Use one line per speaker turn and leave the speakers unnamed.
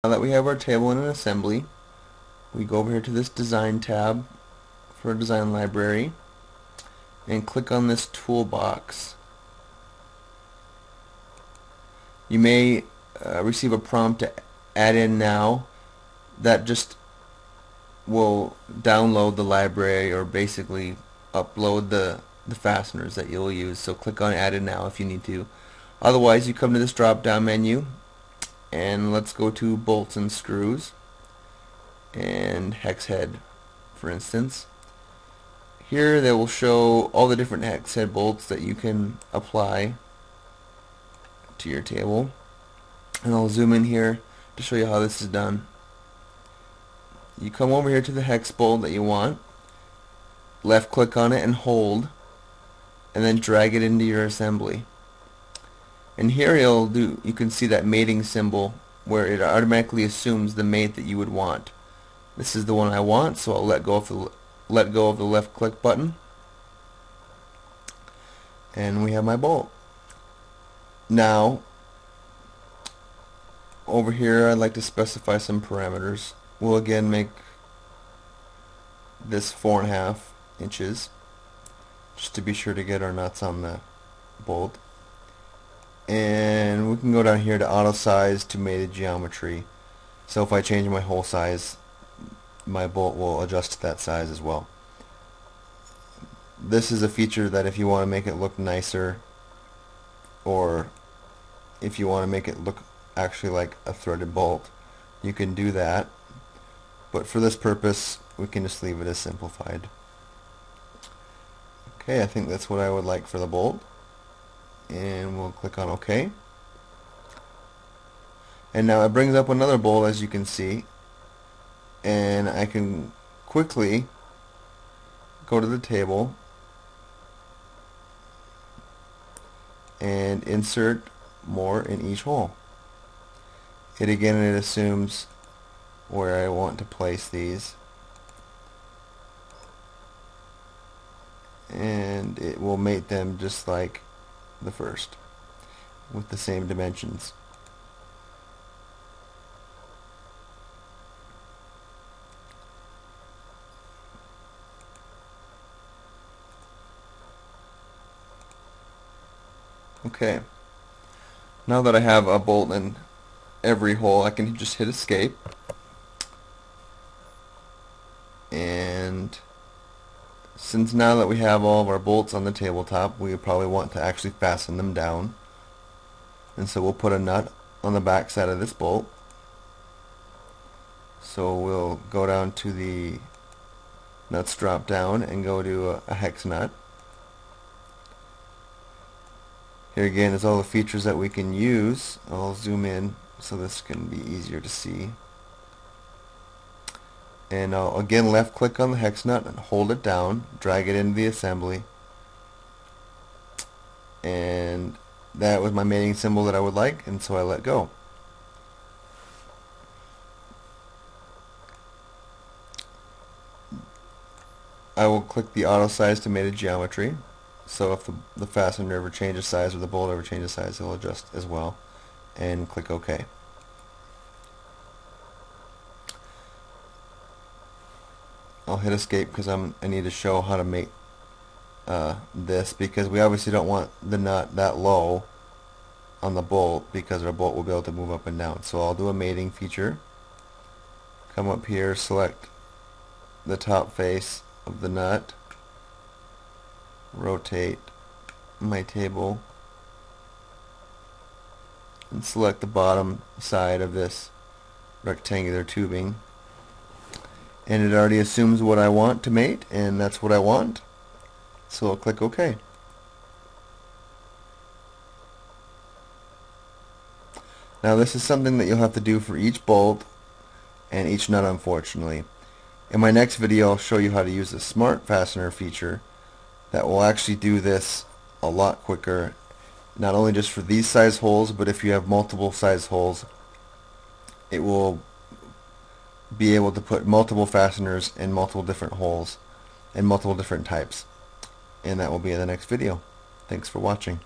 Now that we have our table in an assembly, we go over here to this design tab for a design library and click on this toolbox. You may receive a prompt to add in now. That just will download the library, or basically upload the fasteners that you'll use. So click on add in now if you need to. Otherwise, you come to this drop down menu and let's go to bolts and screws and hex head, for instance. Here they will show all the different hex head bolts that you can apply to your table, and I'll zoom in here to show you how this is done. You come over here to the hex bolt that you want, left click on it and hold, and then drag it into your assembly. And here you can see that mating symbol where it automatically assumes the mate that you would want. This is the one I want, so I'll let go of the left click button, and we have my bolt. Now over here I'd like to specify some parameters. We'll again make this 4.5 inches just to be sure to get our nuts on the bolt. And we can go down here to auto size to mated geometry. So if I change my hole size, my bolt will adjust to that size as well. This is a feature that if you want to make it look nicer, or if you want to make it look actually like a threaded bolt, you can do that. But for this purpose, we can just leave it as simplified. Okay, I think that's what I would like for the bolt. And we'll click on OK. And now it brings up another bolt, as you can see, and I can quickly go to the table and insert more in each hole. It assumes where I want to place these, and it will mate them just like the first with the same dimensions. Okay, now that I have a bolt in every hole, I can just hit escape, and since now that we have all of our bolts on the tabletop, we probably want to actually fasten them down, and so we'll put a nut on the back side of this bolt. So we'll go down to the nuts drop down and go to a hex nut. Here again is all the features that we can use. I'll zoom in so this can be easier to see. And I'll again left click on the hex nut and hold it down, drag it into the assembly, and that was my mating symbol that I would like, and so I let go. I will click the auto size to mated geometry, so if the fastener ever changes size or the bolt ever changes size, it'll adjust as well, and click OK. I'll hit escape because I need to show how to mate this, because we obviously don't want the nut that low on the bolt, because our bolt will be able to move up and down. So I'll do a mating feature, come up here, select the top face of the nut, rotate my table, and select the bottom side of this rectangular tubing, and it already assumes what I want to mate, and that's what I want, so I'll click OK. Now this is something that you'll have to do for each bolt and each nut, unfortunately. In my next video I'll show you how to use the Smart Fastener feature that will actually do this a lot quicker, not only just for these size holes, but if you have multiple size holes, it will be able to put multiple fasteners in multiple different holes and multiple different types. And that will be in the next video. Thanks for watching.